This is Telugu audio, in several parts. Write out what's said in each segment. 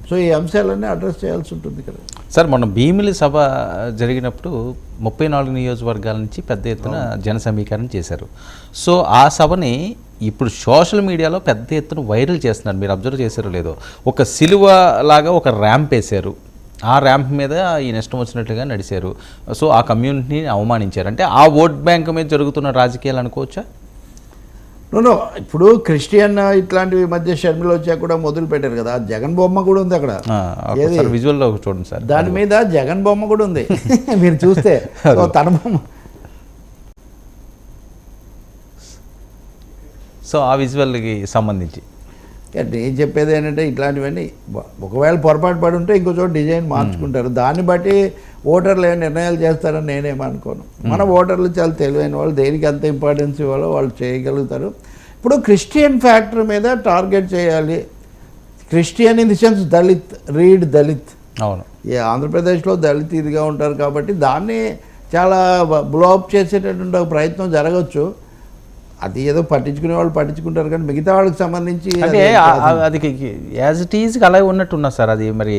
సో ఈ అంశాలన్నీ అడ్రస్ చేయాల్సి ఉంటుంది ఇక్కడ. సార్ మొన్న భీమిలి సభ జరిగినప్పుడు 34 నియోజకవర్గాల నుంచి పెద్ద ఎత్తున జన సమీకరణ చేశారు. సో ఆ సభని ఇప్పుడు సోషల్ మీడియాలో పెద్ద ఎత్తున వైరల్ చేస్తున్నారు. మీరు అబ్జర్వ్ చేశారో లేదో, ఒక సిలువ లాగా ఒక ర్యాంప్ వేశారు. ఆ ర్యాంప్ మీద ఈ నష్టం వచ్చినట్లుగా నడిచారు. సో ఆ కమ్యూనిటీని అవమానించారు. అంటే ఆ ఓట్ బ్యాంక్ మీద జరుగుతున్న రాజకీయాలు అనుకోవచ్చా? నో, ఇప్పుడు క్రిస్టియన్ ఇట్లాంటివి మధ్య షర్మిల వచ్చాక కూడా మొదలు పెట్టారు కదా. జగన్ బొమ్మ కూడా ఉంది అక్కడ, విజువల్లో చూడండి సార్, దాని మీద జగన్ బొమ్మ కూడా ఉంది. మీరు చూస్తే తన బొమ్మ. సో ఆ విజువల్కి సంబంధించి నేను చెప్పేది ఏంటంటే, ఇట్లాంటివన్నీ ఒకవేళ పొరపాటు పడి ఉంటే ఇంకో చోట డిజైన్ మార్చుకుంటారు. దాన్ని బట్టి ఓటర్లు ఏం నిర్ణయాలు చేస్తారని నేనేమనుకోను. మన ఓటర్లు చాలా తెలివైన వాళ్ళు, దేనికి అంత ఇంపార్టెన్స్ ఇవ్వాలో వాళ్ళు చేయగలుగుతారు. ఇప్పుడు క్రిస్టియన్ ఫ్యాక్టర్ మీద టార్గెట్ చేయాలి. Christian in the sense Dalit, read Dalit. అవును, ఆంధ్రప్రదేశ్లో దళిత్ ఇదిగా ఉంటారు కాబట్టి దాన్ని చాలా బ్లోఅప్ చేసేటటువంటి ఒక ప్రయత్నం జరగవచ్చు. అది ఏదో పట్టించుకునే వాళ్ళు పట్టించుకుంటారు, కానీ మిగతా వాళ్ళకి సంబంధించి అంటే అది యాజ్ ఇట్ ఈజ్కి అలాగే ఉన్నట్టున్నా సార్. అది మరి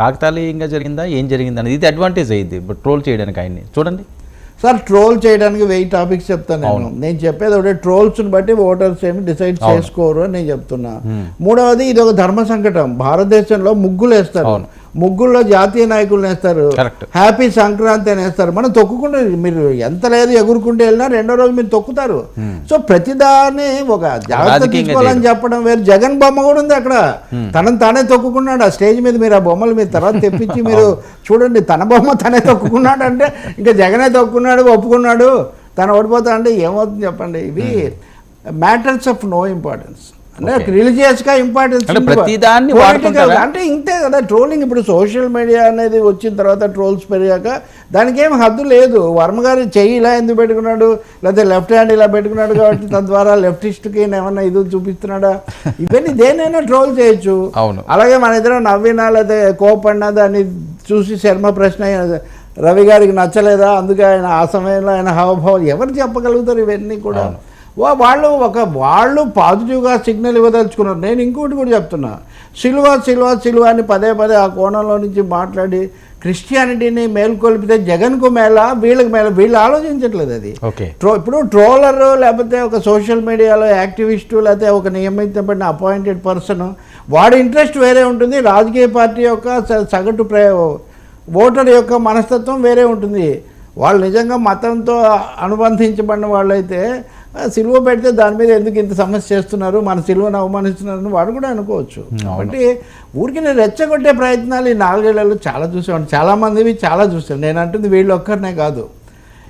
కాకతాళీయంగా జరిగిందా, ఏం జరిగింది అనేది ఇది అడ్వాంటేజ్ అయ్యింది ట్రోల్ చేయడానికి. ఆయన్ని చూడండి సార్, ట్రోల్ చేయడానికి 1000 టాపిక్స్ చెప్తాను నేను చెప్పేది ఒకటే, ట్రోల్స్ని బట్టి ఓటర్స్ ఏమి డిసైడ్ చేసుకోరు అని నేను చెప్తున్నా. మూడవది, ఇది ఒక ధర్మ సంకటం. భారతదేశంలో ముగ్గులు వేస్తారు, ముగ్గుల్లో జాతీయ నాయకులు వేస్తారు, హ్యాపీ సంక్రాంతి అని వేస్తారు. మనం తొక్కుకుంటే మీరు ఎంత లేదు ఎగురుకుంటే వెళ్ళినా రెండో రోజు మీరు తొక్కుతారు. సో ప్రతిదాన్ని ఒక జాగ్రత్త తీసుకోవాలని చెప్పడం వేరు. జగన్ బొమ్మ కూడా ఉంది అక్కడ, తనని తానే తొక్కుకున్నాడు ఆ స్టేజ్ మీద. మీరు ఆ బొమ్మలు మీరు తర్వాత తెప్పించి మీరు చూడండి, తన బొమ్మ తనే తొక్కుకున్నాడు అంటే ఇంకా జగనే తొక్కున్నాడు, ఒప్పుకున్నాడు, తను ఓడిపోతా అంటే ఏమవుతుంది చెప్పండి. ఇవి మ్యాటర్స్ ఆఫ్ నో ఇంపార్టెన్స్. అంటే రిలీజియస్గా ఇంపార్టెన్స్ అంటే ఇంతే కదా ట్రోలింగ్. ఇప్పుడు సోషల్ మీడియా అనేది వచ్చిన తర్వాత ట్రోల్స్ పెరిగాక దానికి ఏం హద్దు లేదు. వర్మ గారు చెయ్యి ఇలా ఎందుకు పెట్టుకున్నాడు, లేకపోతే లెఫ్ట్ హ్యాండ్ ఇలా పెట్టుకున్నాడు కాబట్టి తద్వారా లెఫ్టిస్ట్కి ఏమన్నా ఇది చూపిస్తున్నాడా, ఇవన్నీ దేనైనా ట్రోల్ చేయొచ్చు. అలాగే మన ఇద్దరు నవ్వినా లేదా కోపడినా దాన్ని చూసి శర్మ ప్రశ్న రవి గారికి నచ్చలేదా, అందుకే ఆయన ఆ సమయంలో ఆయన హావభావం ఎవరు చెప్పగలుగుతారు ఇవన్నీ కూడా. వాళ్ళు పాజిటివ్గా సిగ్నల్ ఇవ్వదలుచుకున్నారు. నేను ఇంకోటి కూడా చెప్తున్నా, సిలువ అని పదే ఆ కోణంలో నుంచి మాట్లాడి క్రిస్టియానిటీని మేల్కొల్పితే జగన్కు మేళ, వీళ్ళకి మేళ, వీళ్ళు ఆలోచించట్లేదు. అది ఇప్పుడు ట్రోలర్ లేకపోతే ఒక సోషల్ మీడియాలో యాక్టివిస్టు లేకపోతే ఒక నియమితపడిన అపాయింటెడ్ పర్సన్, వాడి ఇంట్రెస్ట్ వేరే ఉంటుంది, రాజకీయ పార్టీ యొక్క సగటు ఓటర్ యొక్క మనస్తత్వం వేరే ఉంటుంది. వాళ్ళు నిజంగా మతంతో అనుబంధించబడిన వాళ్ళైతే సిలువ పెడితే దాని మీద ఎందుకు ఇంత సమస్య చేస్తున్నారు, మన సిలువను అవమానిస్తున్నారని వాడు కూడా అనుకోవచ్చు. కాబట్టి ఊరికి నేను రెచ్చగొట్టే ప్రయత్నాలు ఈ 4 ఏళ్లలో చాలా చూసాను, చాలామందివి చాలా చూసాను. నేను అంటుంది వీళ్ళు ఒక్కరినే కాదు.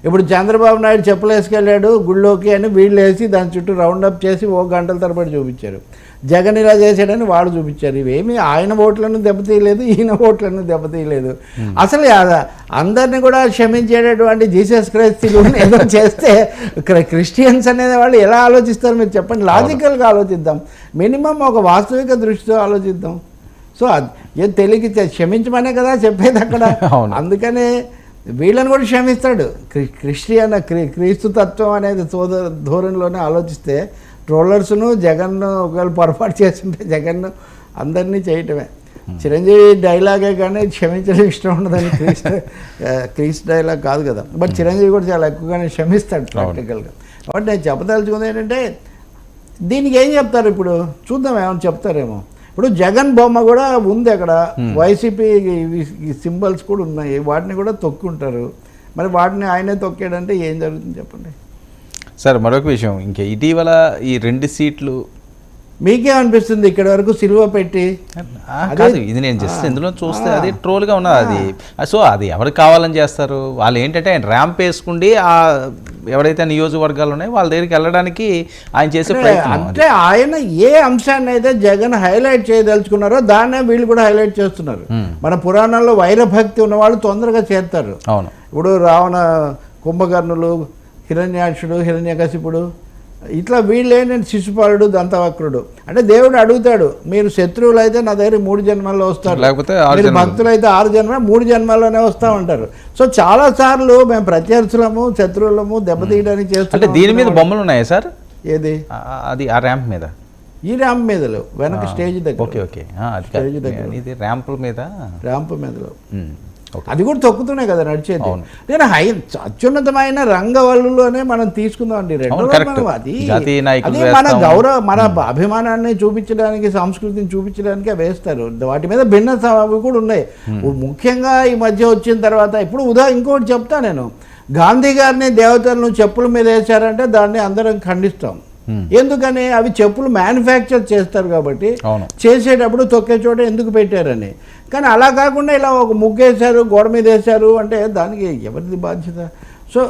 ఇప్పుడు చంద్రబాబు నాయుడు చెప్పులేసుకెళ్ళాడు గుళ్ళోకి అని వీళ్ళు వేసి దాని చుట్టూ రౌండప్ చేసి 1 గంటల తరబడి చూపించారు. జగన్ ఇలా చేశాడని వాడు చూపించారు. ఇవేమి ఆయన ఓట్లను దెబ్బతీయలేదు, ఈయన ఓట్లను దెబ్బతీయలేదు. అసలు అందరినీ కూడా క్షమించేటటువంటి జీసస్ క్రైస్తులు ఏదో చేస్తే క్రిస్టియన్స్ అనేది వాళ్ళు ఎలా ఆలోచిస్తారు మీరు చెప్పండి. లాజికల్గా ఆలోచిద్దాం, మినిమం ఒక వాస్తవిక దృష్టితో ఆలోచిద్దాం. సో ఏం తెలియకి క్షమించమనే కదా చెప్పేది అక్కడ. అందుకనే వీళ్ళని కూడా క్షమిస్తాడు. క్రీస్తు తత్వం అనేది ధోరణిలోనే ఆలోచిస్తే ట్రోలర్స్ను జగన్ను ఒకవేళ పొరపాటు చేస్తుంటే జగన్ను అందరినీ చేయటమే. చిరంజీవి డైలాగే కానీ క్షమించడం ఇష్టం ఉండదని క్రీస్తు డైలాగ్ కాదు కదా. బట్ చిరంజీవి కూడా చాలా ఎక్కువగానే క్షమిస్తాడు ప్రాక్టికల్గా. కాబట్టి నేను చెప్పదలుచుకుంది ఏంటంటే, దీనికి ఏం చెప్తారు ఇప్పుడు చూద్దాం, ఏమైనా చెప్తారేమో. ఇప్పుడు జగన్ బొమ్మ కూడా ఉంది అక్కడ, వైసీపీ సింబల్స్ కూడా ఉన్నాయి, వాటిని కూడా తొక్కుంటారు. మరి వాటిని ఆయనే తొక్కాడంటే ఏం జరుగుతుంది చెప్పండి సార్. మరొక విషయం, ఇంకా ఇటీవల ఈ 2 సీట్లు మీకేమనిపిస్తుంది ఇక్కడ వరకు సిలువ పెట్టి? కాదు, ఇది నేను జస్ట్ ఇందులో చూస్తే అది ట్రోల్గా ఉన్నది అది. సో అది ఎవరికి కావాలని చేస్తారు వాళ్ళు. ఏంటంటే ఆయన ర్యాంప్ వేసుకుండి ఎవరైతే నియోజకవర్గాలు ఉన్నాయో వాళ్ళ దగ్గరికి వెళ్ళడానికి ఆయన చేసే ప్రయత్నం. అంటే ఆయన ఏ అంశాన్ని అయితే జగన్ హైలైట్ చేయదలుచుకున్నారో దాన్నే వీళ్ళు కూడా హైలైట్ చేస్తున్నారు. మన పురాణాల్లో వైరభక్తి ఉన్న వాళ్ళు తొందరగా చేరుతారు. అవును, ఇప్పుడు రావణ, కుంభకర్ణులు, హిరణ్యాక్షుడు, హిరణ్యకశిపుడు, ఇట్లా వీళ్ళేంటంటే శిశుపాలుడు, దంతవక్రుడు. అంటే దేవుడు అడుగుతాడు, మీరు శత్రువులు అయితే నా దగ్గర 3 జన్మల్లో వస్తారు, లేకపోతే మీరు భక్తులు అయితే 6 జన్మ 3 జన్మల్లోనే వస్తామంటారు. సో చాలా సార్లు మేము ప్రత్యర్థులము శత్రువులము దెబ్బతీయడానికి చేస్తాం. దీని మీద బొమ్మలు ఉన్నాయా సార్? ఏది? అది ఆ ర్యాంప్ మీద ఈ ర్యాంప్ మీదలో వెనక స్టేజ్ దగ్గర. ఓకే ఓకే అది ఇది ర్యాంపుల మీద ర్యాంప్ మీదలో ఓకే. అది కూడా తొక్కుతున్నాయి కదా నడిచేది. నేను అత్యున్నతమైన రంగవల్లులోనే మనం తీసుకుందాం అండి. అది జాతీయ నాయకులు అది మన మన అభిమానాన్ని చూపించడానికి, సంస్కృతిని చూపించడానికి అవి వేస్తారు. వాటి మీద భిన్న అవి కూడా ఉన్నాయి. ముఖ్యంగా ఈ మధ్య వచ్చిన తర్వాత ఇప్పుడు ఇంకోటి చెప్తా నేను, గాంధీ గారిని దేవతలను చెప్పుల మీద వేశారంటే దాన్ని అందరం ఖండిస్తాం. ఎందుకని? అవి చెప్పులు మ్యానుఫ్యాక్చర్ చేస్తారు కాబట్టి చేసేటప్పుడు తొక్కే చోట ఎందుకు పెట్టారని. కానీ అలా కాకుండా ఇలా ఒక ముగ్గేశారు, గోడ మీద వేశారు అంటే దానికి ఎవరిది బాధ్యత?